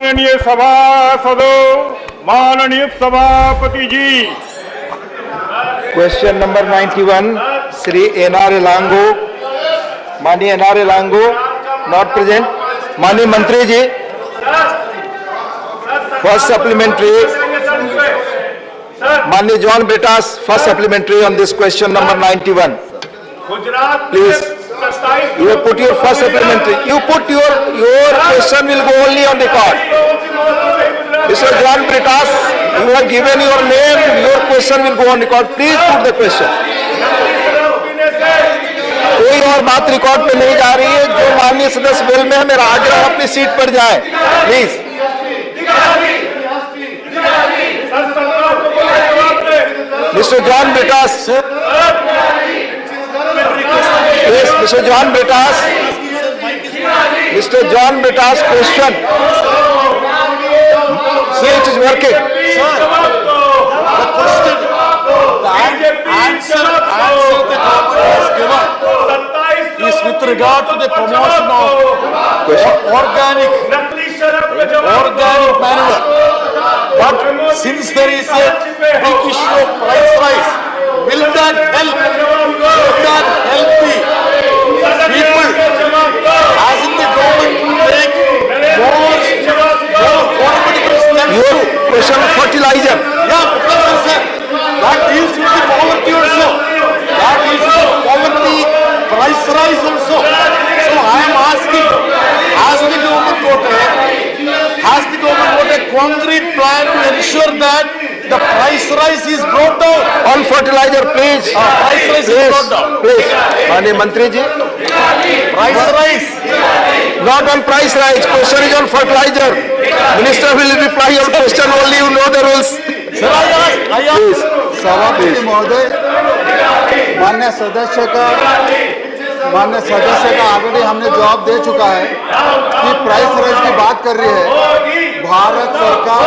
माननीय सभासदों, माननीय सभापति जी। Question number 91 Shri NR Elango, माननीय एनआर एलांगो नॉट प्रेजेंट। माननीय मंत्री जी, फर्स्ट सप्लीमेंट्री, माननीय John Brittas, first supplementary on this question number 91। Please, you have put your first supplementary. You put your question will go only on record. Mr. John Britas, you have given your name. Your question will go on record. Please put the question. कोई और बात record पे नहीं जा रही है। जो माननीय सदस्य बेल में है, मेरा आग्रह अपनी सीट पर जाए please. Mister John Brittas, Yes, Mr. John Britas. Mr. John Britas, question. See, it is working. Sir, the question, the answer the government has given is with regard to the promotion of organic manure. But since there is a big issue of price rise, will that help the people? Hasn't the government take more formidable steps? Your question of fertilizer. Yeah, because sir, that deals with the poverty also. That deals with the poverty price rise also. So I am asking, has the government got a concrete plan to ensure that the price rise is brought down? On fertilizer, please. Price rise is brought down. Please. माननीय मंत्री जी, Price rise. not on price rise. Question is on fertilizer. Minister will reply on question only. You know the rules. Sir, I ask. Please. सभापति महोदय, माननीय सदस्य का already हमने जवाब दे चुका है कि प्राइस राइज की बात कर रही है। भारत सरकार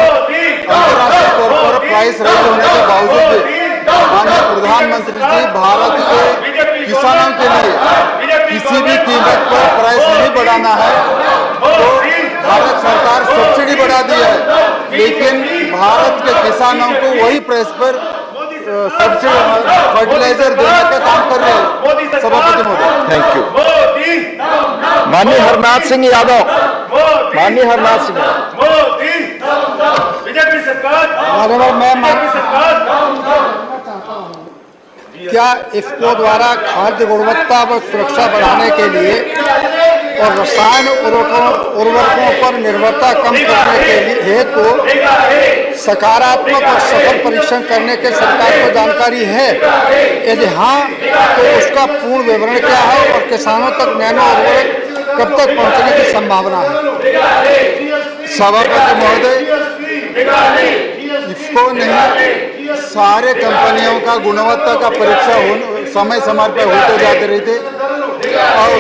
अंतर्राष्ट्रीय तौर पर प्राइस राइज होने के बावजूद भी माननीय प्रधानमंत्री जी भारत के किसानों के लिए किसी भी कीमत पर प्राइस नहीं बढ़ाना है तो भारत सरकार सब्सिडी बढ़ा दी है, लेकिन भारत के किसानों को वही प्राइस पर सब्सिडी फर्टिलाइजर देने का काम कर रहे हैं। सभापति महोदय, थैंक यू। माननीय हरनाथ सिंह यादव, माननीय हरनाथ सिंह क्या इफ्को द्वारा खाद्य गुणवत्ता व सुरक्षा बढ़ाने के लिए और रसायन उर्वरकों पर निर्भरता कम करने के लिए हेतु सकारात्मक और सफल परीक्षण करने के सरकार को जानकारी है? यदि हाँ, तो उसका पूर्ण विवरण क्या है और किसानों तक नैनो उर्वरक कब तक पहुंचने की संभावना है? सभापति महोदय, इफ्को नहीं, सारे कंपनियों का गुणवत्ता का परीक्षा समय समय पर होते जाते रहते और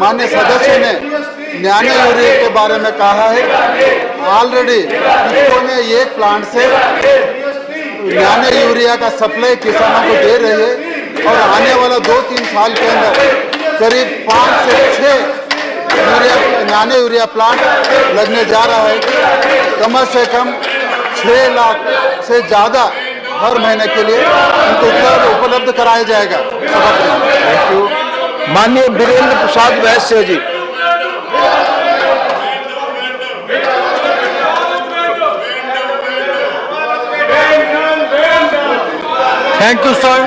माननीय सदस्य ने नैनो यूरिया के बारे में कहा है। ऑलरेडी इफ्को ने एक प्लांट से नैनो यूरिया का सप्लाई किसानों को दे रही है और आने वाला 2-3 साल के अंदर करीब 5 से 6 नैनो यूरिया प्लांट लगने जा रहा है। कम से कम 6 लाख से ज़्यादा हर महीने के लिए उनको उपलब्ध कराया जाएगा। Thank you. माननीय वीरेंद्र प्रसाद वैश्य जी। Thank you, sir.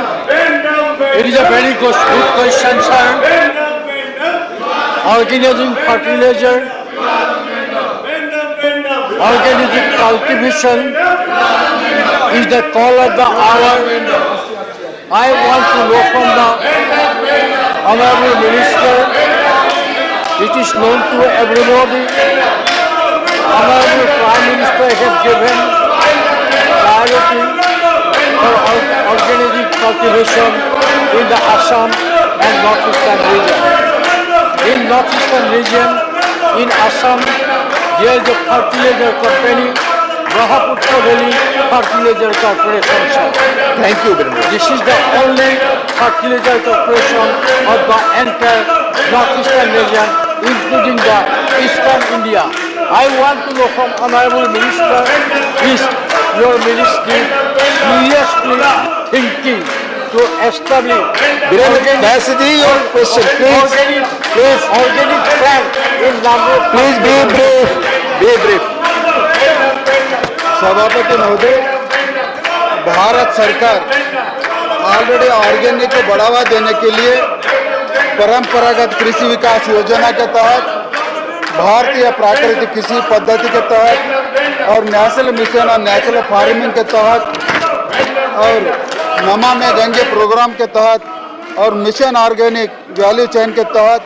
It is a very good question, sir. Organic fertilizer, organic cultivation is the call of the hour. I want to know from the Honorable Minister, it is known to everybody, Honorable Prime Minister has given priority for organic cultivation in the Assam and Northeastern region. In Northeastern region, in Assam, there is a fertilizer company, Brahmaputra Valley Fertilizer Corporation. Thank you very much. This is the only fertilizer corporation of the entire Northeastern region, including the Eastern India. I want to know from Honorable Minister, is your ministry seriously thinking to establish your question, please. organic plant in Namru? Please be brief. Be brief. सभापति महोदय, भारत सरकार already organic को बढ़ावा देने के लिए परंपरागत कृषि विकास योजना के तहत, भारतीय प्राकृतिक कृषि पद्धति के तहत और national mission on natural farming के तहत और नमामि गंगे प्रोग्राम के तहत और मिशन ऑर्गेनिक वैल्यू चेन के तहत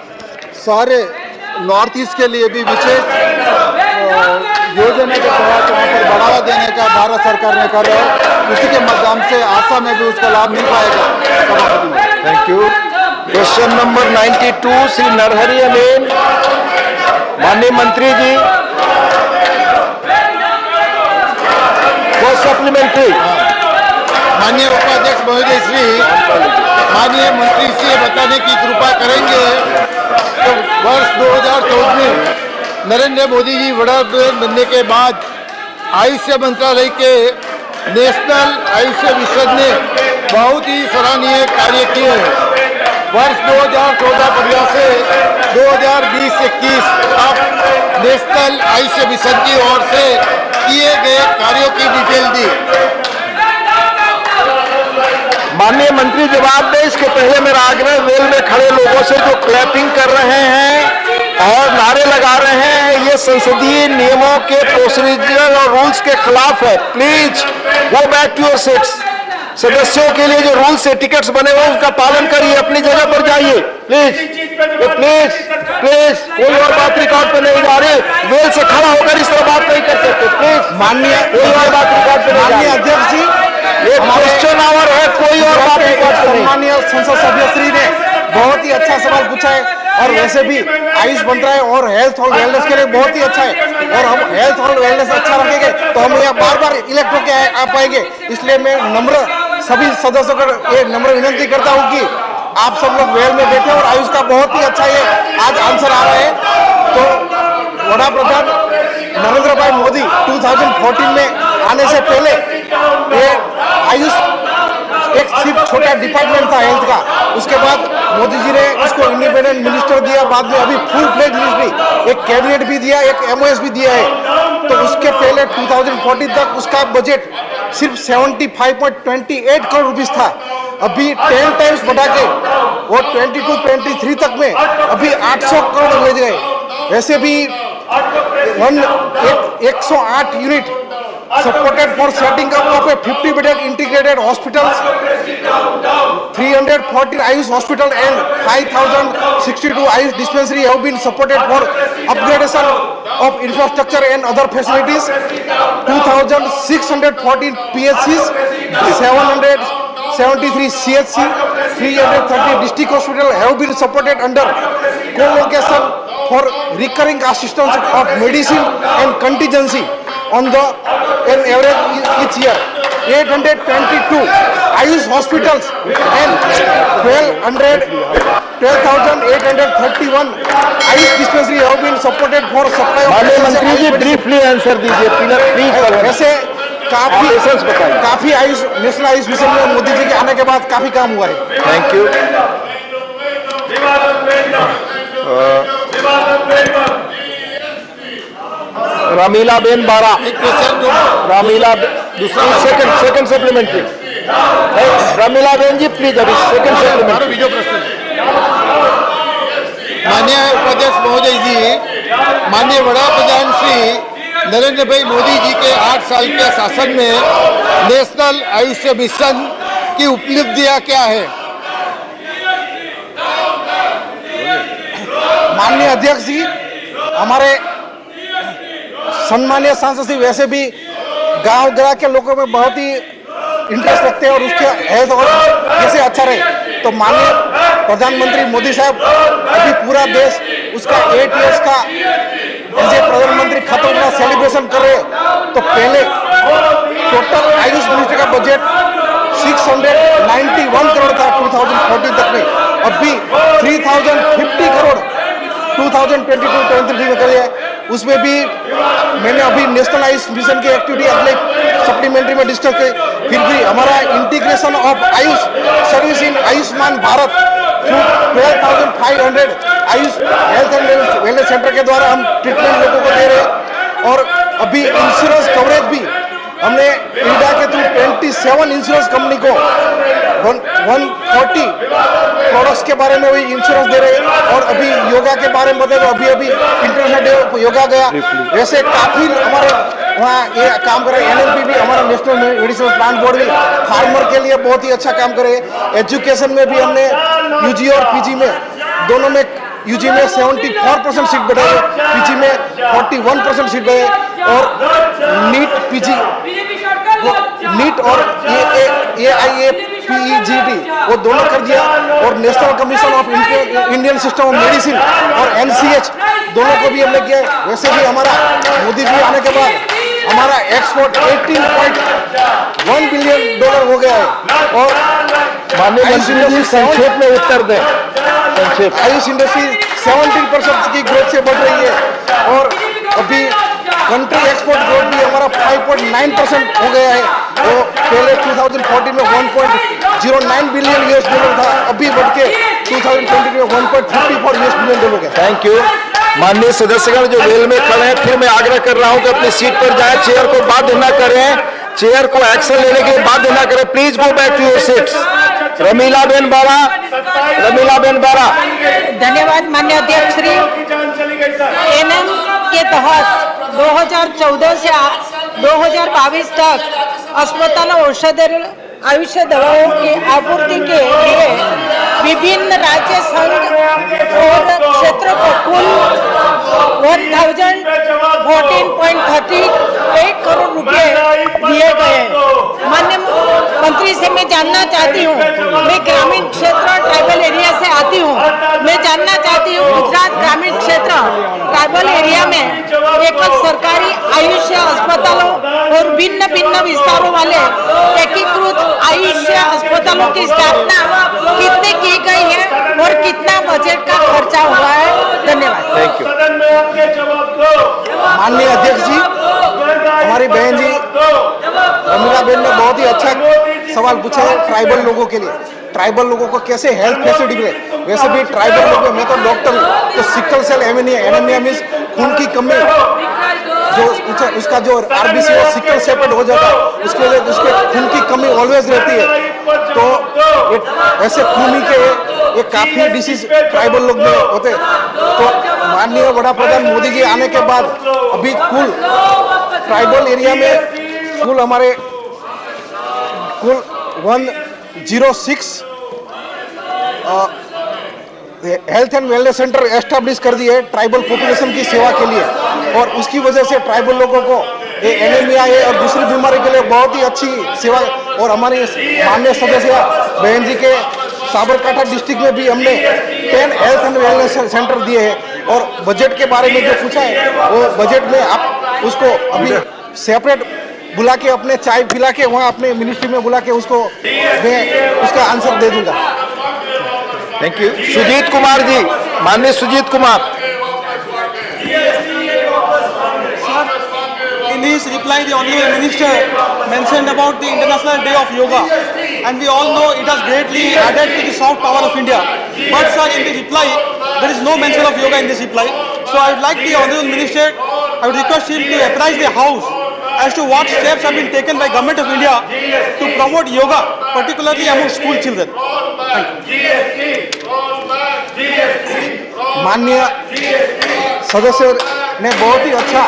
सारे नॉर्थ ईस्ट के लिए भी विशेष योजना के तहत वहाँ पर बढ़ावा देने का भारत सरकार ने कर रहा है। उसी के माध्यम से आसाम में भी उसका लाभ मिल पाएगा। Thank you. Question number 92, Shri Narhari अमीन, माननीय मंत्री जी, फर्स्ट सप्लीमेंट्री। माननीय उपाध्यक्ष महोदय श्री, माननीय मंत्री से बताने की कृपा करेंगे तो वर्ष 2014 में नरेंद्र मोदी जी वडाप्रधान बनने के बाद आयुष मंत्रालय के नेशनल आयुष मिशन ने बहुत ही सराहनीय कार्य किए हैं। वर्ष 2014-15 से 2020-21 तक नेशनल आयुष मिशन की ओर से किए गए कार्यों की डिटेल दी। माननीय मंत्री जवाब दें। इसके पहले मेरा आग्रह रेल में खड़े लोगों से जो क्लैपिंग कर रहे हैं और नारे लगा रहे हैं, ये संसदीय नियमों के प्रोसीजर और रूल्स के खिलाफ है। Please go back to your seats. सदस्यों के लिए जो रूल्स से टिकट्स बने हुए उसका पालन करिए, अपनी जगह पर जाइए प्लीज। प्लीज प्लीज कोई और बात रिकॉर्ड पे नहीं जा रही। वेल से खड़ा होकर इस तरह बात नहीं कर सकते प्लीज। माननीय कोई और बात रिकॉर्ड पे नहीं जा रही। अध्यक्ष जी, ये क्वेश्चन आवर है, कोई और बात रिकॉर्ड पे नहीं। माननीय संसद सभ्य श्री ने बहुत ही अच्छा सवाल पूछा है और वैसे भी आयुष मंत्रालय और हेल्थ और वेलनेस के लिए बहुत ही अच्छा है और हम हेल्थ और वेलनेस अच्छा रखेंगे तो हम यहाँ बार बार इलेक्ट होकर आ पाएंगे। इसलिए मैं नम्र सभी सदस्यों को ये नम्र विनंती करता हूँ कि आप सब लोग वेल में बैठे और आयुष का बहुत ही अच्छा ये आज आंसर आ रहा है। तो वड़ा प्रधान नरेंद्र भाई मोदी 2014 में आने से पहले ये आयुष एक सिर्फ छोटा डिपार्टमेंट था हेल्थ का। उसके बाद मोदी जी ने उसको इंडिपेंडेंट मिनिस्टर दिया, बाद में अभी फुल फ्लेज मिनिस्ट्री, एक कैबिनेट भी दिया, एक MOS भी दिया है। तो उसके पहले 2014 तक उसका बजट सिर्फ 75.28 करोड़ रुपीस था। अभी 10 टाइम्स बढ़ा के वो 22-23 तक में अभी 800 करोड़ ले गए। वैसे भी 108 unit supported for setting up of a 50-bedded integrated hospitals, 314 Ayush hospital and 5,062 Ayush dispensary have been supported for upgradation of infrastructure and other facilities. 2,614 PHCs, 773 CHC, 330 district hospital have been supported under co-location for recurring assistance of medicine and contingency on the an average each year. 822 Ayush hospitals and 12,831 Ayush dispensary have been supported for supply of माननीय मंत्री जी briefly answer दीजिए, please. वैसे काफी Ayush national Ayush mission में मोदी जी के आने के बाद काफी काम हुआ है। Thank you. Ramila ben Bara, Ramila second supplementary. Ramila ben ji please अभी सेकंड सप्लीमेंट्री। माननीय उपाध्यक्ष महोदय जी, माननीय वड़ा प्रधान श्री नरेंद्र भाई मोदी जी के 8 साल के शासन में नेशनल आयुष मिशन की उपलब्धियां क्या है? माननीय अध्यक्ष जी, हमारे सम्मानीय सांसद जी वैसे भी गांव ग्राम के लोगों में बहुत ही इंटरेस्ट रखते हैं और उसके हेल्थ और कैसे अच्छा रहे। तो माननीय प्रधानमंत्री मोदी साहब अभी पूरा देश उसका 8 इयर्स का ऐसे प्रधानमंत्री खत्म का सेलिब्रेशन कर रहे हैं। तो पहले टोटल आयुष मिनिस्ट्री का बजट 691 करोड़ था 2014 तक में, अभी 3050 करोड़ 2022-23 में कर लिया। उसमें भी मैंने अभी नेशनल आयुष मिशन की एक्टिविटी अगले सप्लीमेंट्री में डिस्कस की। फिर भी हमारा integration of Ayush service in Ayushman Bharat through 12,500 Ayush health and wellness centre के द्वारा हम ट्रीटमेंट लोगों को दे रहे हैं। और अभी इंश्योरेंस कवरेज भी हमने इंडिया के थ्रू 27 इंश्योरेंस कंपनी को 140 प्रोडक्ट्स के बारे में भी इंश्योरेंस दे रहे हैं। और अभी योगा के बारे में बताए तो अभी इंटरनेशनल डे ऑफ योगा गया। वैसे काफी हमारे वहाँ ये काम कर रहे हैं। NMP भी हमारा नेशनल मेडिसिनल प्लांट बोर्ड भी फार्मर के लिए बहुत ही अच्छा काम करे। एजुकेशन में भी हमने UG और PG में दोनों में UG में 74% सीट बढ़ाए, PG में 41% सीट बढ़ाए और नीट और AIAPEGT वो दोनों कर दिया। और national commission of Indian system of medicine और NCH दोनों को भी हमने किया। वैसे भी हमारा मोदी जी आने के बाद हमारा एक्सपोर्ट $18.1 बिलियन हो गया है। और माननीय मंत्री जी संक्षेप में उत्तर दें। आयुष इंडस्ट्री 70% की ग्रोथ से बढ़ रही है। और अभी कंट्री एक्सपोर्ट ग्रोथ भी हमारा 5.9% हो गया है। वो पहले 2014 में $1.09 बिलियन था, अभी बढ़ के 2020 में $1.54 बिलियन हो गया। Thank you. माननीय सदस्यगण जो वेल में खड़े हैं, फिर मैं आग्रह कर रहा हूं कि अपनी सीट पर जाए, चेयर को बाध्य न करें, चेयर को एक्शन लेने के लिए बाध्य न करें। Please go back to your seats. Ramila ben Bara. धन्यवाद माननीय अध्यक्ष श्री। NM के तहत 2014 से 2022 तक अस्पताल औषध आयुष दवाओं की आपूर्ति के लिए विभिन्न राज्य संघ और क्षेत्रों को कुल 1,014.38 करोड़ रुपए दिए गए। माननीय मंत्री से मैं जानना चाहती हूँ, मैं ग्रामीण क्षेत्र ट्राइबल एरिया से आती हूँ, मैं जानना चाहती हूँ गुजरात ग्रामीण क्षेत्र ट्राइबल एरिया में एकल सरकारी आयुष अस्पतालों और भिन्न भिन्न विस्तारों वाले एकीकृत आयुष अस्पतालों की स्थापना कितने की गई है और कितना बजट का खर्चा हुआ है? धन्यवाद। Thank you. माननीय अध्यक्ष जी, हमारी बहन जी रमीला बेन ने बहुत ही अच्छा सवाल पूछा है ट्राइबल लोगों के लिए। ट्राइबल लोगों को कैसे हेल्थ फैसिलिटी मिले। वैसे भी ट्राइबल लोगों, मैं तो डॉक्टर हूँ, तो सिकल सेल एनीमिया मीन्स खून की कमी, जो उसका जो RBC और सिकल सेल हो जाता है, उसके लिए उसके खून की कमी ऑलवेज रहती है। तो ऐसे खूनी के ये काफी डिसीज ट्राइबल लोग में होते। तो माननीय बड़ा प्रधान मोदी जी आने के बाद अभी कुल ट्राइबल एरिया में कुल हमारे 106 health and wellness centre establish कर दिए ट्राइबल पॉपुलेशन की सेवा के लिए। और उसकी वजह से ट्राइबल लोगों को ये एनीमिया है और दूसरी बीमारी के लिए बहुत ही अच्छी सेवा। और हमारे माननीय सदस्य बहन जी के साबरकाठा डिस्ट्रिक्ट में भी हमने 10 हेल्थ एंड वेलनेस सेंटर दिए हैं। और बजट के बारे में जो पूछा है, वो बजट में आप उसको अभी सेपरेट बुला के अपने चाय पिला के वहाँ अपने मिनिस्ट्री में बुला के उसको मैं उसका आंसर दे दूंगा। Thank you. सुजीत कुमार जी, माननीय Sujeet Kumar. In his reply, the Honorable Minister mentioned about the International Day of Yoga, and we all know it has greatly added to the soft power of India. But sir, in the reply, there is no mention of yoga in this reply. So I would like the Honorable Minister, I would request him to apprise the House as to what steps have been taken by Government of India to promote yoga, particularly among school children. माननीय सदस्य ने बहुत ही अच्छा,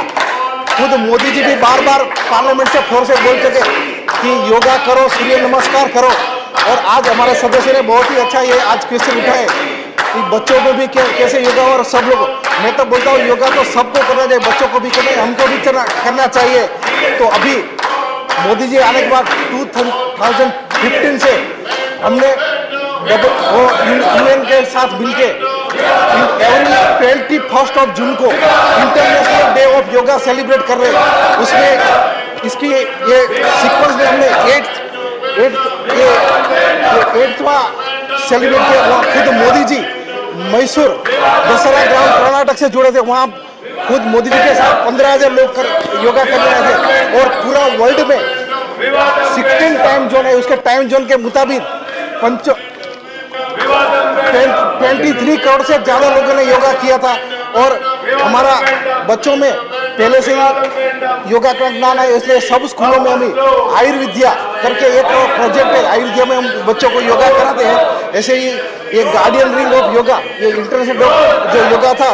खुद मोदी जी भी बार बार parliament से floor से बोल चुके कि योगा करो, सूर्य नमस्कार करो। और आज हमारे सदस्य ने बहुत ही अच्छा ये आज क्वेश्चन उठाए कि बच्चों को भी कैसे योगा। और सब लोग, मैं तो बोलता हूँ योगा तो सबको करना चाहिए, बच्चों को भी करना, हमको भी करना चाहिए। तो अभी मोदी जी आने के बाद 2015 से हमने UN के साथ मिलके एवरी 21 जून को international day of yoga celebrate कर रहे हैं। उसमें इसकी ये सीक्वेंस में हमने 8वां सेलिब्रेट किया। खुद मोदी जी मैसूर दशहरा ग्राउंड कर्नाटक से जुड़े थे, वहाँ खुद मोदी जी के साथ 15,000 लोग योगा कर रहे थे और पूरा वर्ल्ड में 16 टाइम जोन है, उसके टाइम जोन के मुताबिक 23 करोड़ से ज़्यादा लोगों ने योगा किया था। और हमारा बच्चों में पहले से ही योगा का ज्ञान है, इसलिए सब स्कूलों में हमें आयुर्विद्या करके एक प्रोजेक्ट है, आयुर्विद्या में हम बच्चों को योगा कराते हैं। ऐसे ही ये गार्डियन रिंग ऑफ योगा, ये इंटरनेशनल जो योगा था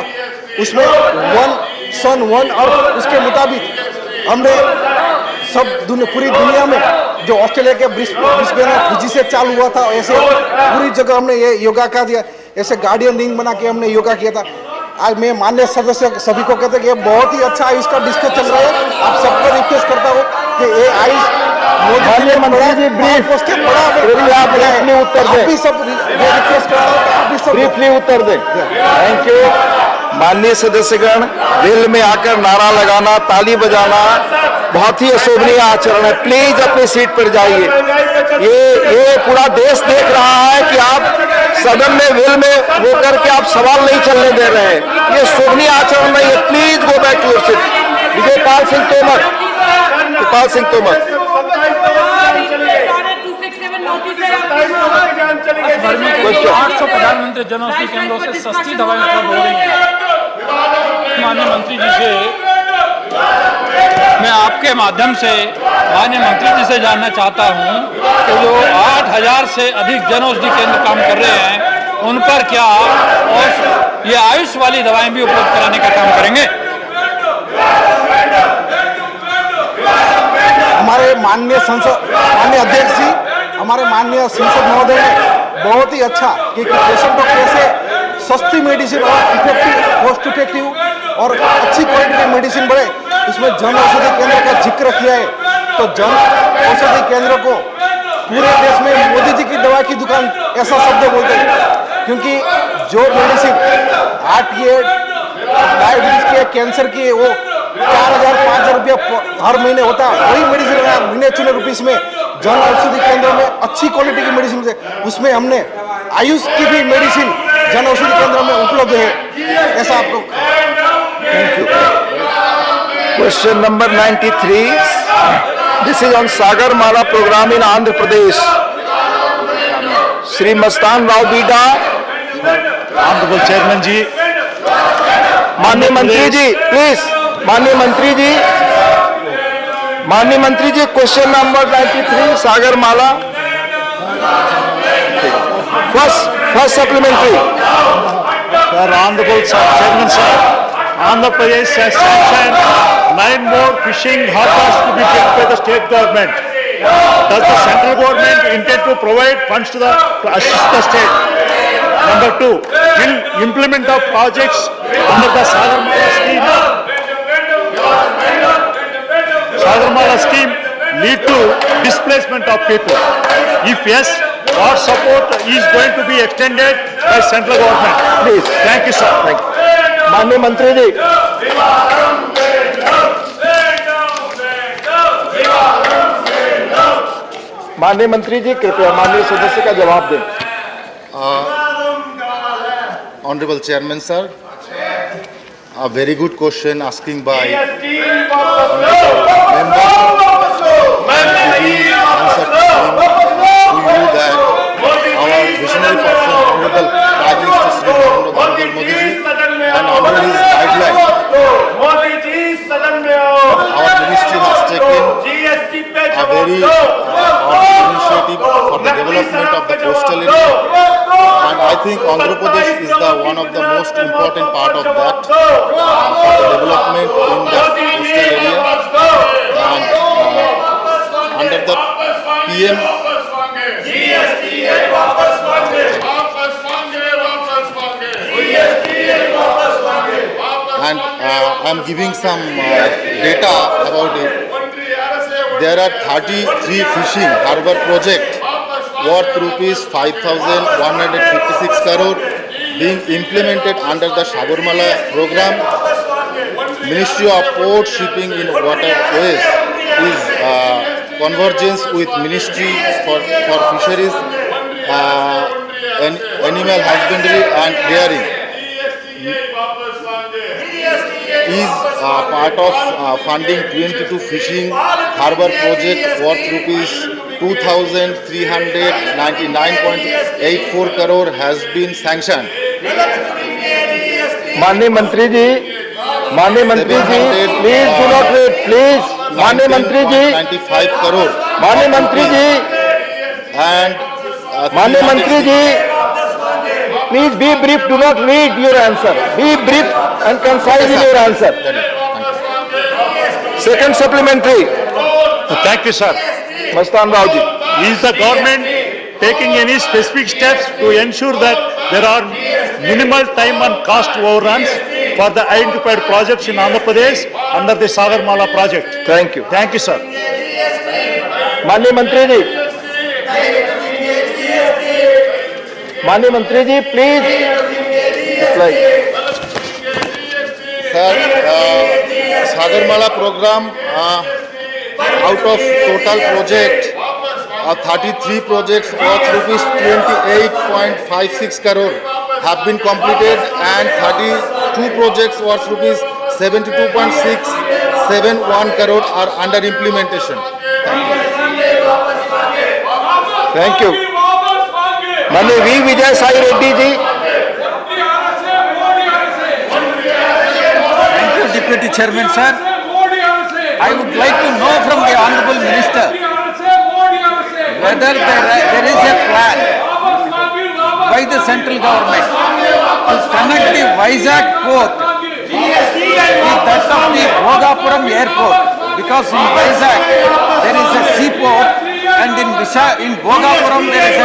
उसमें 1 सन 1 और उसके मुताबिक हमने पूरी दुनिया में जो ऑस्ट्रेलिया के ब्रिस्बेन और फिजी से चालू हुआ था, ऐसे पूरी जगह हमने ये योगा का दिया, ऐसे गार्डियन रिंग बना के हमने योगा किया था। आज मैं माननीय सदस्य सभी को कहते हैं कि ये बहुत ही अच्छा आयुष का डिस्कस चल रहा है। आप सबको रिक्वेस्ट करता हूँ कि ये आयुष माननीय मंत्री जी ब्रीफली उत्तर दें, ब्रीफली उत्तर दें। Thank you. माननीय सदस्यगण, दिल में आकर नारा लगाना, ताली बजाना बहुत ही अशोभनीय आचरण है। प्लीज अपनी सीट पर जाइए। ये पूरा देश देख रहा है कि आप सदन में विल में होकर के आप सवाल नहीं चलने दे रहे हैं। ये शोभनीय आचरण नहीं है। Please go back to your seat. Vijaypal Singh Tomar, Vijaypal Singh Tomar. तो 800 प्रधानमंत्री जन औषधि केंद्रों से सस्ती दवाएं उपलब्ध हो रही हैं। माननीय मंत्री जी से मैं आपके माध्यम से माननीय मंत्री जी से जानना चाहता हूं कि जो 8,000 से अधिक जन औषधि केंद्र काम कर रहे हैं उन पर क्या और ये आयुष वाली दवाएं भी उपलब्ध कराने का काम करेंगे? हमारे माननीय अध्यक्ष जी, हमारे माननीय संसद महोदय ने बहुत ही अच्छा कि पेशेंट को कैसे सस्ती मेडिसिन और कॉस्ट इफेक्टिव और अच्छी क्वालिटी की मेडिसिन बढ़े, उसमें जन औषधि केंद्र का जिक्र किया है। तो जन औषधि केंद्र को पूरे देश में मोदी जी की दवा की दुकान ऐसा शब्द बोलते हैं, क्योंकि जो मेडिसिन हार्ट की, डायबिटीज के, कैंसर की, वो 4,000-5,000 रुपया हर महीने होता है। वही मेडिसिन गिने चुने रुपीस में जन औषधि केंद्र में अच्छी क्वालिटी की मेडिसिन है। उसमें हमने आयुष की भी मेडिसिन जन औषधि केंद्र में उपलब्ध है, ऐसा आपको। Thank you. Question number 93, this is on Sagarmala programme in Andhra Pradesh. Shri Mastan Rao Beeda, honourable chairman ji, माननीय मंत्री जी प्लीज, माननीय मंत्री जी, माननीय मंत्री ji, question number 93 Sagarmala first supplementary. Sir, Honorable Chairman sir, Andhra Pradesh has sanctioned 9 more fishing harbors to be built by the state government. Does the central government intend to provide funds to assist the state? Number 2, will implement of projects under the Sagarmala scheme lead to displacement of people? If yes, what support is going to be extended by central government? Please. Thank you, sir. Thank you. माननीय मंत्री जी, माननीय मंत्री जी कृपया माननीय सदस्य का जवाब दें। Honorable Chairman sir, a very good question asking by our visionary person, Honorable Prime Minister Shri Narendra Modi ji, and under his guideline, our ministry has taken a very initiative for the development of the coastal area, and I think Andhra Pradesh is one of the most important part of that for the development in the coastal area, and under the PM and I am giving some data about it. There are 33 fishing harbour projects worth rupees 5,156 crore being implemented under the Sagarmala program. Ministry of Port, Shipping in Waterways is convergence with Ministry for Fisheries, Animal Husbandry and Dairy. is part of funding 22 fishing harbour project worth rupees 2,399.84 crore has been sanctioned. माननीय मंत्री ji, please do not wait, please. माननीय मंत्री जी, 95 crore. माननीय मंत्री जी, And माननीय मंत्री ji, please be brief, do not read your answer, be brief and concise in your answer. Second supplementary, Thank you, sir. Mastan Rao ji. Is the government taking any specific steps to ensure that there are minimal time and cost overruns for the identified projects in Andhra Pradesh under the Sagarmala project? Thank you. Thank you, sir. माननीय मंत्री ji, please reply. Sir, Sagarmala program, out of total project, 33 projects worth rupees 28.56 crore have been completed and 32 projects worth rupees 72.671 crore are under implementation. Thank you. माननीय V Vijay Sai Reddy ji. Thank you, Deputy Chairman, sir. I would like to know from the Honorable Minister whether there is a plan by the central government to connect the Vizag port with that of the Bhogapuram airport, because in Vizag there is a seaport and in Bhogapuram there is a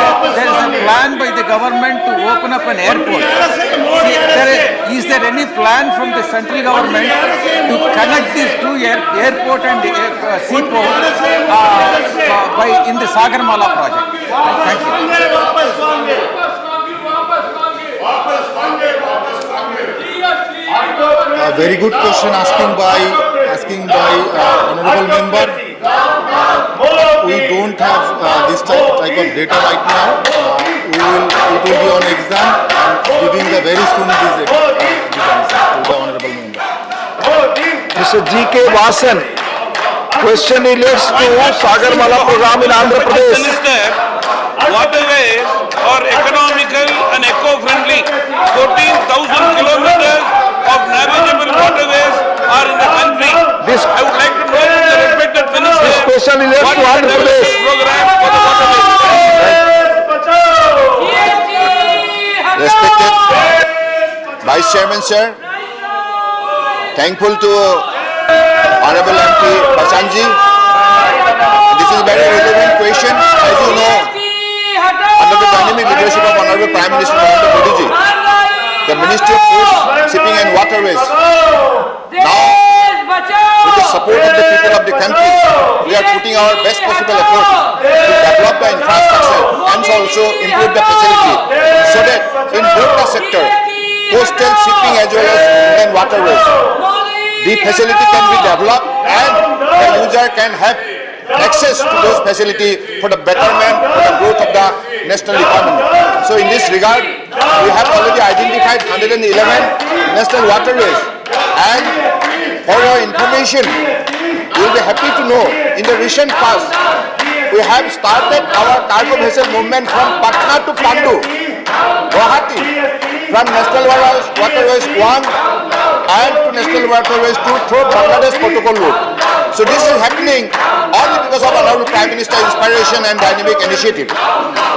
plan by the government to open up an airport. See, is there any plan from the central government to connect these two airport and the seaport in the Sagarmala project? Thank you. A very good question asking by honorable member. We don't have this type of data right now. It will be on exam and giving the very soon this answer to the honorable member. Mr. G.K. Vasan, question relates to Sagarmala program in Andhra Pradesh. Minister, waterways are economical and eco-friendly. 14,000 kilometers of navigable waterways are in the country. I would like to know from the respected minister, This question relates what to is the Andhra Pradesh. development program for the waterways? Respected Vice Chairman, sir, thankful to Honorable MP Basanji. This is a very relevant question. As you know, under the dynamic leadership of Honorable Prime Minister Narendra Modi ji, the Ministry of Ports, Shipping and Waterways, now with the support of the people of the country, we are putting our best possible effort to develop the infrastructure and also improve the facility so that in both the sector, coastal shipping as well as inland waterways, the facility can be developed and the user can have access to those facilities for the betterment, for the growth of the national economy. So in this regard, we have already identified 111 national waterways, and for your information, you will be happy to know in the recent past, we have started our cargo vessel movement from Patna to Pandu, Guwahati, from National Waterways 1 and to National Waterways 2 through Bangladesh Protocol route. So this is happening only because of Honorable Prime Minister's inspiration and dynamic initiative.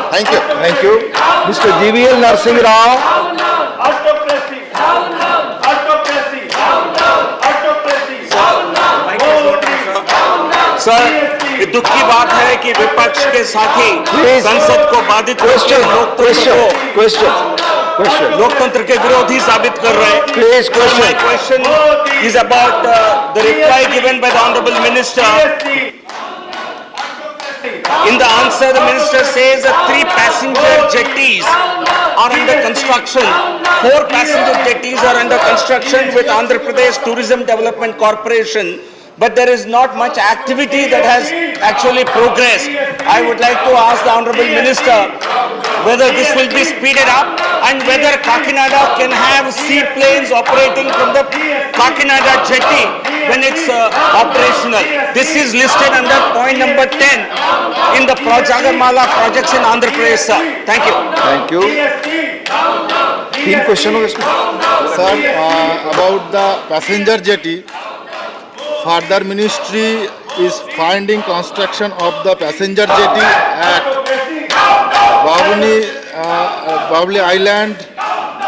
Thank you. Thank you. Mr. GVL Narsingh Rao. Sir, ये दुख की बात है कि विपक्ष के साथी संसद को बाधित करके लोकतंत्र के विरोधी साबित कर रहे हैं। Please, question. My question is about the reply given by the Honorable Minister. In the answer, the Minister says that 3 passenger jetties are under construction. 4 passenger jetties are under construction with Andhra Pradesh Tourism Development Corporation. But there is not much activity that has actually progressed. I would like to ask the Honorable Minister whether this will be speeded up and whether Kakinada can have seaplanes operating from the Kakinada jetty when it's operational. This is listed under point number 10 in the Jagamala projects in Andhra Pradesh, sir. Thank you. Thank you. 3 question हो इसमें. Sir, about the passenger jetty, further ministry is finding construction of the passenger jetty at Bavli Island,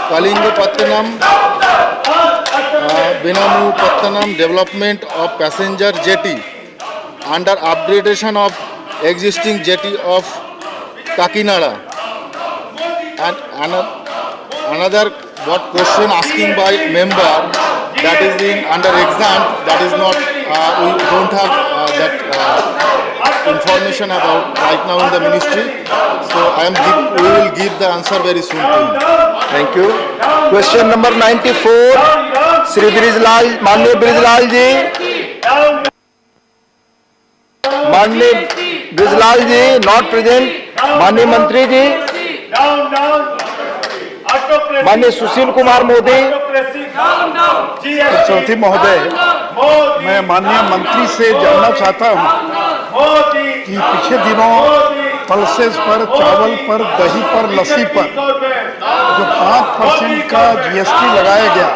Kalingapattanam, Binamupattanam development of passenger jetty under upgradation of existing jetty of Kakinada. And another what question asking by member that is in under exam, that is not we don't have that information about right now in the ministry, so we will give the answer very soon to him. Thank you. Question number 94, Shri Brijlal, माननीय ब्रिजलाल जी, माननीय ब्रिजलाल जी not present, माननीय मंत्री जी, माननीय सुशील कुमार मोदी. चौथी महोदय, मैं माननीय मंत्री से जानना चाहता हूं कि पिछले दिनों पल्सेस पर, चावल पर, दही पर, लस्सी पर जो 5% का जीएसटी लगाया गया,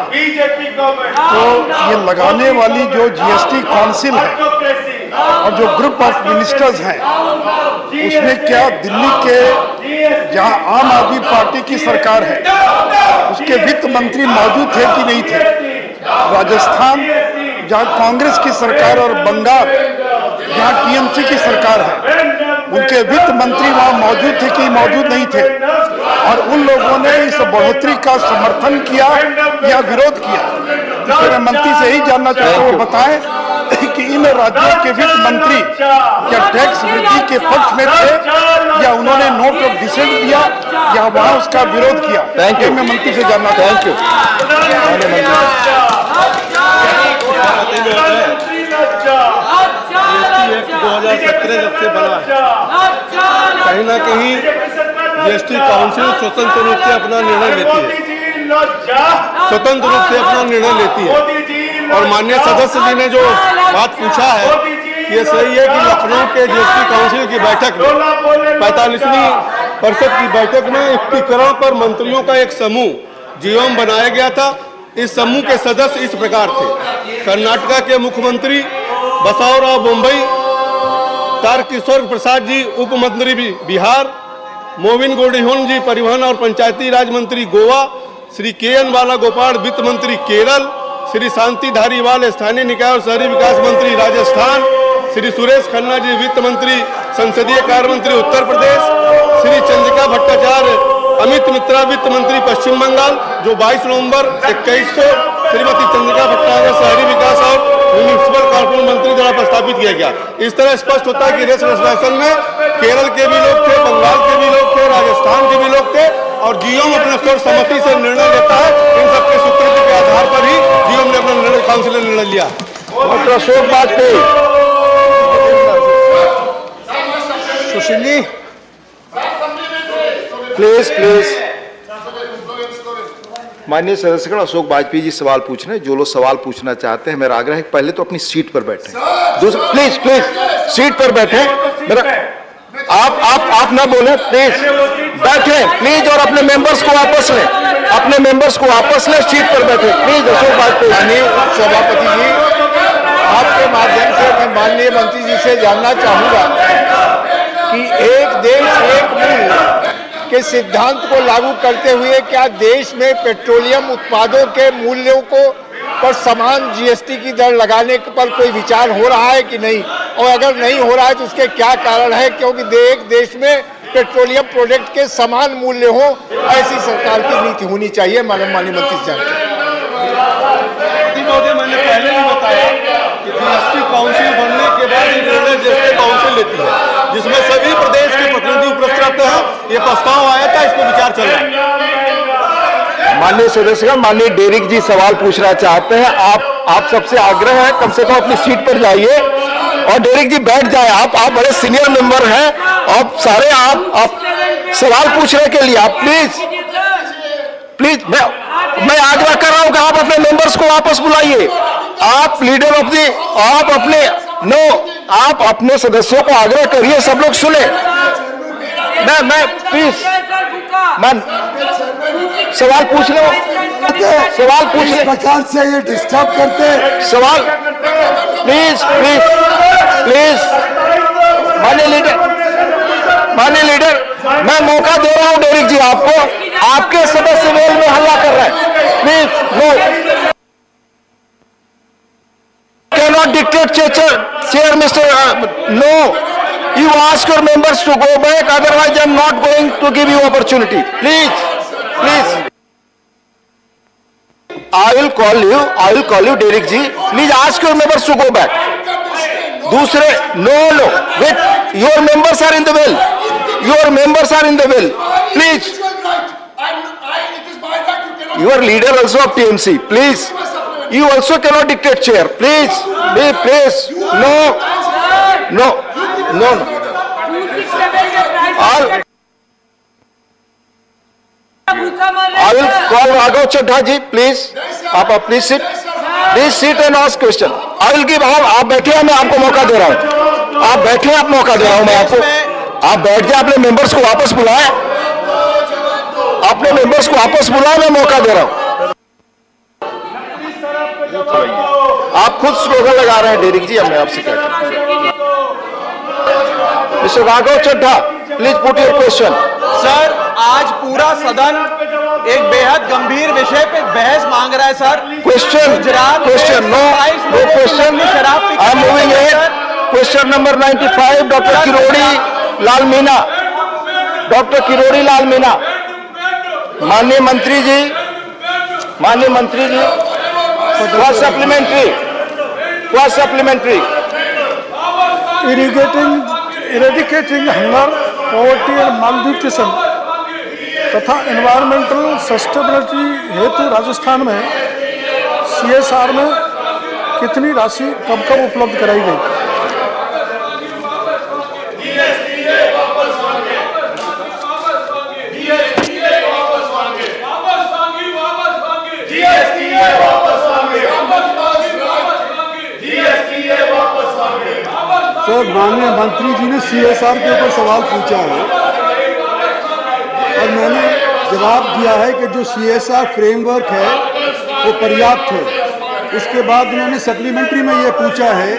तो ये लगाने वाली जो जीएसटी काउंसिल है और जो ग्रुप ऑफ मिनिस्टर्स हैं, उसमें क्या दिल्ली के जहां आम आदमी पार्टी की सरकार है उसके वित्त मंत्री मौजूद थे कि नहीं थे? राजस्थान जहां कांग्रेस की सरकार और बंगाल जहां टीएमसी की सरकार है, उनके वित्त मंत्री वहां मौजूद थे कि मौजूद नहीं थे? और उन लोगों ने इस बढ़ोतरी का समर्थन किया या विरोध किया? इसलिए मैं मंत्री से यही जानना चाहता हूँ, बताएं कि इन राज्यों के वित्त मंत्री क्या टैक्स वृद्धि के पक्ष में थे या उन्होंने नोट ऑफ डिसेंट दिया या वहां उसका विरोध किया? Thank you. मैं मंत्री से जानना थैंक यू. GST 2017 जब से बना है, कहीं ना कहीं जीएसटी काउंसिल स्वतंत्र रूप से अपना निर्णय लेती है, स्वतंत्र रूप से अपना निर्णय लेती है. और माननीय सदस्य जी ने जो बात पूछा है, ये सही है कि लखनऊ के जीएसटी काउंसिल की बैठक में 45वीं परिषद की बैठक में स्पष्टीकरण पर मंत्रियों का एक समूह जीएम बनाया गया था. इस समूह के सदस्य इस प्रकार थे: कर्नाटका के मुख्यमंत्री बसवराव बोम्मई, तारकिशोर प्रसाद जी उप मंत्री बिहार, मोविन गोडिहोन जी परिवहन और पंचायती राज मंत्री गोवा, श्री के.एन. बाला गोपाल वित्त मंत्री केरल, श्री शांति धारीवाल स्थानीय निकाय और शहरी विकास मंत्री राजस्थान, श्री सुरेश खन्ना जी वित्त मंत्री संसदीय कार्य मंत्री उत्तर प्रदेश, श्री चंद्रिका भट्टाचार्य अमित मित्रा वित्त मंत्री पश्चिम बंगाल, जो 22 नवंबर 21 को श्रीमती चंद्रिका भट्टाचार्य शहरी विकास और म्यूनिसिपल कॉर्पोरेशन मंत्री द्वारा प्रस्तावित किया गया. इस तरह स्पष्ट होता है कि रेजोल्यूशन में केरल के भी लोग थे, बंगाल के भी लोग थे, राजस्थान के भी लोग थे, और जीएम अपने सर्वसम्मति से निर्णय लेता है. इन सबके स्वीकृति के आधार पर ही जीएम ने अपना निर्णय काउंसिल ने निर्णय लिया. Doctor Ashok Vajpayee. Sushil ji, please please. माननीय सदस्यगण, अशोक वाजपेयी जी सवाल पूछ रहे हैं. जो लोग सवाल पूछना चाहते हैं, मेरा आग्रह है पहले तो अपनी सीट पर बैठें. प्लीज प्लीज सीट पर बैठें. मेरा आप ना बोले, प्लीज बैठें प्लीज, और अपने मेंबर्स को वापस लें, अपने मेंबर्स को वापस लें, सीट पर बैठें प्लीज. अशोक वाजपेयी. माननीय सभापति जी, आपके माध्यम से मैं माननीय मंत्री जी से जानना चाहूंगा कि एक देश एक मूल्य के सिद्धांत को लागू करते हुए क्या देश में पेट्रोलियम उत्पादों के मूल्यों को पर समान जीएसटी की दर लगाने पर कोई विचार हो रहा है कि नहीं? और अगर नहीं हो रहा है तो उसके क्या कारण है? क्योंकि एक देश में पेट्रोलियम प्रोडक्ट के समान मूल्य हो, ऐसी सरकार की नीति होनी चाहिए. माननीय मंत्री जी जानते हैं. मैंने पहले भी बताया कि जीएसटी काउंसिल बनने के बाद निर्णय जीएसटी काउंसिल लेती है, जिसमें सभी प्रदेश के प्रतिनिधि उपस्थित रहते हैं. ये प्रस्ताव आया था, इस पर विचार चल रहा है. माननीय सदस्यगण, माननीय डेरिक जी सवाल पूछना चाहते हैं. आप सबसे आग्रह है कम से कम अपनी सीट पर जाइए, और डेरिक जी बैठ जाए. आप बड़े सीनियर मेंबर हैं, आप सारे आप सवाल पूछने के लिए आप प्लीज प्लीज मैं आग्रह कर रहा हूं कि आप अपने मेंबर्स को वापस बुलाइए। आप लीडर ऑफ दी आप अपने सदस्यों को आग्रह करिए, सब लोग सुने। मैं प्लीज सवाल पूछने प्रकार से ये डिस्टर्ब करते सवाल प्लीज प्लीज प्लीज माननीय लीडर मैं मौका दे रहा हूं डेरिक जी आपको, आपके सदस्य वेल में हल्ला कर रहे हैं। Please no cannot dictate chair mister no you ask your members to go back, otherwise I am not going to give you opportunity. Please I will call you Derek ji, please ask your members to go back. दूसरे no wait, your members are in the well, please. You are leader also of TMC, please. You also cannot dictate chair, please. No. I will call Raghav Chadha ji, please. आप please sit and ask question. I will give. आप बैठे, मैं आपको मौका दे रहा हूँ। आप बैठे, आप मौका दे रहा हूँ मैं आपको। आप बैठ जाए, अपने मेंबर्स को वापस बुलाएं। मैं मौका दे रहा हूँ। आप खुद स्लोगन लगा रहे हैं डेरिक जी, हमने आपसे क्या कहा? Mister Raghav Chadha, please put your question. Sir, आज पूरा सदन एक बेहद गंभीर विषय पे बहस मांग रहा है sir. Question no question. I am moving ahead. Question number 95 doctor Kirodi Lal Meena. माननीय मंत्री ji first supplementary. eradicating hunger, poverty and malnutrition तथा एनवायरमेंटल सस्टेनेबिलिटी हेतु राजस्थान में CSR में कितनी राशि कब उपलब्ध कराई गई? सर, माननीय मंत्री जी ने CSR के ऊपर सवाल पूछा है और मैंने जवाब दिया है कि जो CSR फ्रेमवर्क है वो पर्याप्त है। उसके बाद उन्होंने सप्लीमेंट्री में ये पूछा है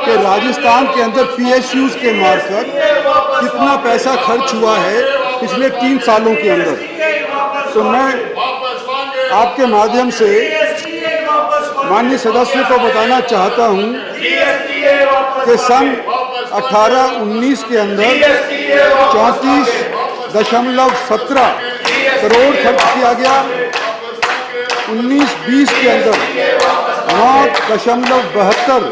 कि राजस्थान के अंदर PSUs के मार्फत कितना पैसा खर्च हुआ है पिछले 3 सालों के अंदर। तो मैं आपके माध्यम से माननीय सदस्य को बताना चाहता हूं कि सन 18-19 के अंदर 34.17 करोड़ खर्च किया गया, 19-20 के अंदर 9.72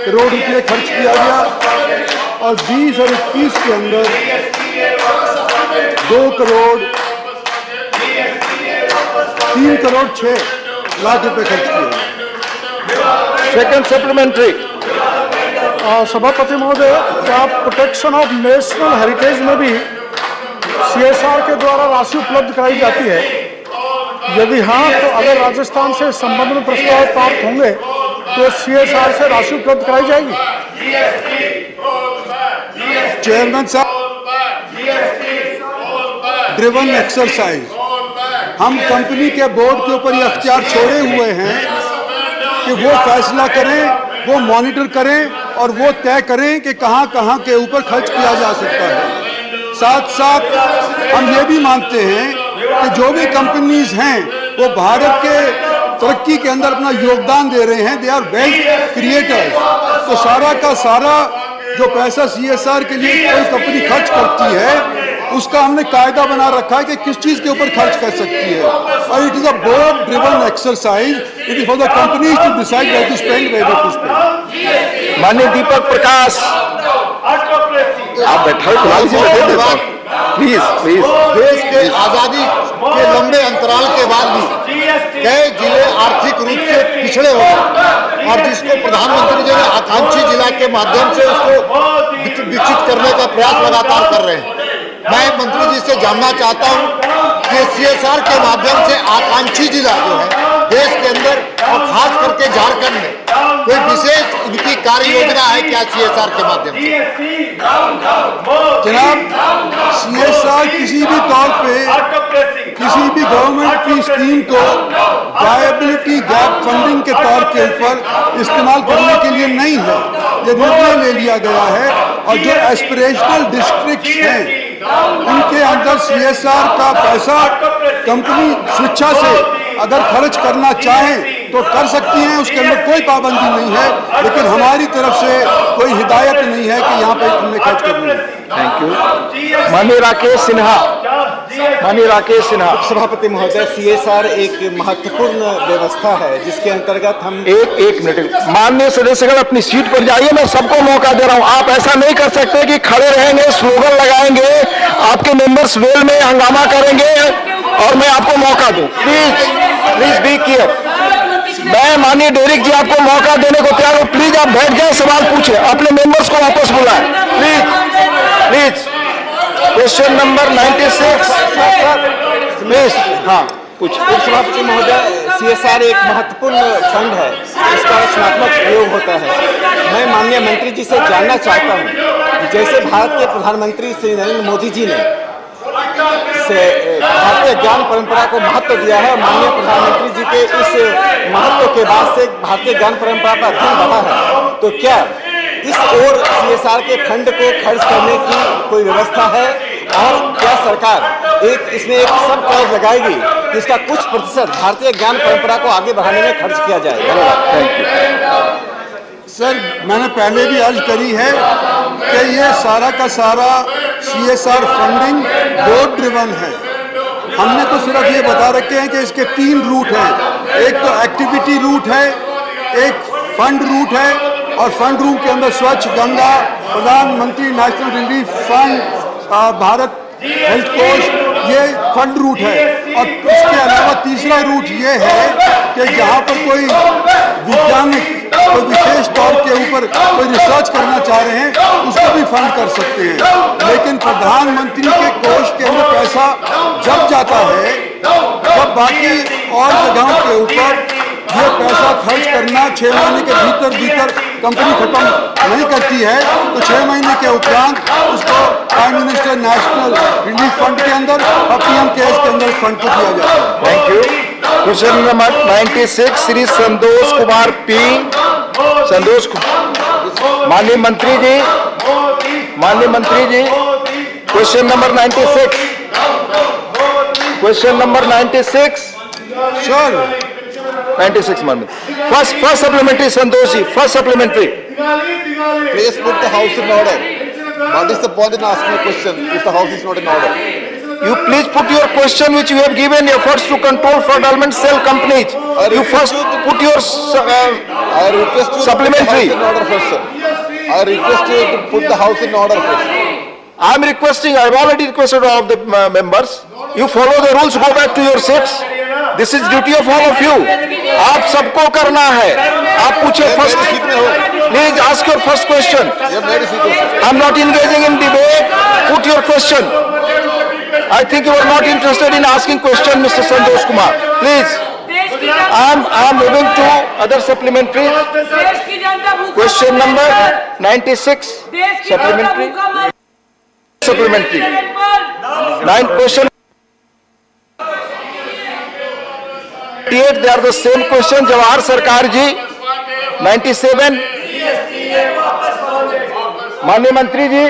करोड़ रुपये खर्च किया गया और 20 और 21 के अंदर 3 करोड़ 6 लाख रुपए खर्च किए। Second supplementary. सभापति महोदय, क्या प्रोटेक्शन ऑफ नेशनल हेरिटेज में भी CSR के द्वारा राशि उपलब्ध कराई जाती है? यदि हाँ, तो अगर राजस्थान से संबंध में प्रस्ताव प्राप्त होंगे तो CSR से राशि उपलब्ध कराई जाएगी? चेयरमैन साहब, ड्रिवन एक्सरसाइज, हम कंपनी के बोर्ड के ऊपर ये अख्तियार छोड़े हुए हैं कि वो फैसला करें, वो मॉनिटर करें और वो तय करें कि कहां कहां के ऊपर खर्च किया जा सकता है। साथ साथ हम ये भी मानते हैं कि जो भी कंपनीज हैं वो भारत के तरक्की के अंदर अपना योगदान दे रहे हैं। They are wealth creators. तो सारा का सारा जो पैसा CSR के लिए कोई कंपनी खर्च करती है उसका हमने कायदा बना रखा है कि किस चीज के ऊपर खर्च कर सकती है और it is a board driven exercise. It is for the companies to decide where to spend, where to spend. माननीय दीपक प्रकाश, आप बैठे प्लीज। देश के आजादी के लंबे अंतराल के बाद भी कई जिले आर्थिक रूप से पिछड़े हो गए और जिसको प्रधानमंत्री जी ने आकांक्षी जिला के माध्यम से उसको विकसित करने का प्रयास लगातार कर रहे हैं। मैं मंत्री जी से जानना चाहता हूं कि CSR के माध्यम से आकांक्षी जिला जो है देश के अंदर और खास करके झारखंड में कोई विशेष इनकी कार्य योजना है क्या CSR के माध्यम से? जनाब, CSR किसी भी तौर पे किसी भी गवर्नमेंट की स्कीम को वायबिलिटी गैप फंडिंग के तौर के ऊपर इस्तेमाल करने के लिए नहीं है। ये निर्णय ले लिया गया है और जो एस्पिरेशनल डिस्ट्रिक्ट्स हैं उनके अंदर CSR का पैसा कंपनी स्वेच्छा से अगर खर्च करना चाहें तो कर सकती हैं, उसके अंदर कोई पाबंदी नहीं है, लेकिन हमारी तरफ से कोई हिदायत नहीं है कि यहाँ पे हमने खर्च करनी है। Thank you. माननीय राकेश सिन्हा, माननीय राकेश सिन्हा। सभापति महोदय, CSR एक महत्वपूर्ण व्यवस्था है जिसके अंतर्गत हम एक मिनट, माननीय सदस्यगण अपनी सीट पर जाइए, मैं सबको मौका दे रहा हूं। आप ऐसा नहीं कर सकते कि खड़े रहेंगे, स्लोगन लगाएंगे, आपके मेंबर्स वेल में हंगामा करेंगे और मैं आपको मौका दूं। Please be care. मैं माननीय डेरिक जी आपको मौका देने को तैयार हूं। प्लीज आप बैठ जाए, सवाल पूछे, अपने मेंबर्स को वापस बुलाएं। Please question number 96 please. हाँ, कुछ सभापति महोदय, CSR एक महत्वपूर्ण फंड है, इसका रचनात्मक प्रयोग होता है। मैं माननीय मंत्री जी से जानना चाहता हूं, जैसे भारत के प्रधानमंत्री श्री नरेंद्र मोदी जी ने भारतीय ज्ञान परंपरा को महत्व दिया है, माननीय प्रधानमंत्री जी के इस महत्व के बाद से भारतीय ज्ञान परंपरा का अध्ययन बढ़ा है, तो क्या इस ओर CSR के फंड को खर्च करने की कोई व्यवस्था है और क्या सरकार इसमें एक सब क्लॉज लगाएगी कि इसका कुछ प्रतिशत भारतीय ज्ञान परंपरा को आगे बढ़ाने में खर्च किया जाए? धन्यवाद। थैंक यू सर, मैंने पहले भी अर्ज करी है कि ये सारा का सारा CSR फंडिंग बोर्ड ड्रिवन है। हमने तो सिर्फ ये बता रखे हैं कि इसके 3 रूट हैं, एक तो एक्टिविटी रूट है, एक फंड रूट है और फंड रूट के अंदर स्वच्छ गंगा, प्रधानमंत्री national relief fund, Bharat health कोष, ये फंड रूट है। और इसके अलावा तीसरा रूट ये है कि जहाँ पर कोई वैज्ञानिक कोई विशेष तौर के ऊपर कोई रिसर्च करना चाह रहे हैं उसको भी फंड कर सकते हैं, लेकिन प्रधानमंत्री के कोष के अंदर पैसा जब जाता है तब बाकी और जगहों के ऊपर ये पैसा खर्च करना 6 महीने के भीतर कंपनी खत्म नहीं करती है, तो 6 महीने के उपरांत उसको prime minister national relief fund के अंदर और PM केयर्स के अंदर फंड को दिया जाता है। Thank you. Question number 96 Shri Santosh Kumar P. Santosh, माननीय मंत्री ji, question number 96, question number 96 sir 96 माननीय first supplementary. Santosh ji, first supplementary. Please put the house in order. What is the point in asking a question if the house is not in order? You please put your question which you have given efforts to control fraudulent cell companies. You first put your I request you supplementary. to put the house in order first, sir. I request you to put the house in order first. I am requesting, I have already requested all of the members. You follow the rules, go back to your seats. This is duty of all of you. आप सबको करना है। आप पूछे first. Please ask your first question. I am not engaging in debate. Put your question. I think you are not interested in asking question, Mr. Santosh Kumar. Please. I am moving to other supplementary. Question number 96. Supplementary. Supplementary. 9 question. 98, they are the same question. Jawahar Sarkar जी 97. माननीय मंत्री जी,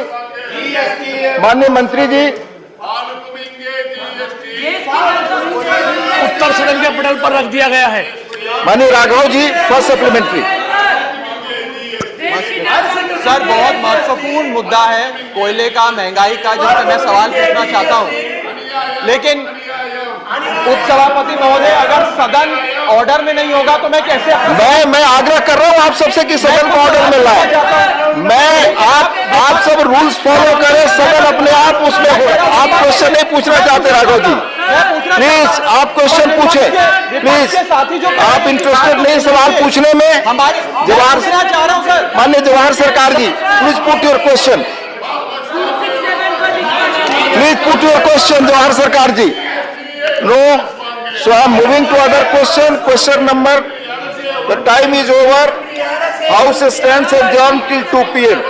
उत्तर सदन के पटल पर रख दिया गया है। माननीय Raghav ji, first supplementary. Sir, बहुत महत्वपूर्ण मुद्दा है कोयले का, महंगाई का, जिस पर मैं सवाल पूछना चाहता हूं, लेकिन उपसभापति महोदय अगर सदन ऑर्डर में नहीं होगा तो मैं कैसे मैं आग्रह कर रहा हूं आप सबसे कि सदन को ऑर्डर में लाए। आप सब रूल्स फॉलो करें, सदन अपने आप उसमें हो। आप क्वेश्चन नहीं पूछना चाहते राघव जी, प्लीज आप क्वेश्चन पूछें प्लीज। आप इंटरेस्टेड नहीं सवाल पूछने में। माननीय Jawahar Sarkar ji, please put your question. Please put your question, Jawahar Sarkar ji. No. So I am moving to other question. Question number. The time is over. House stands adjourned till 2 p.m.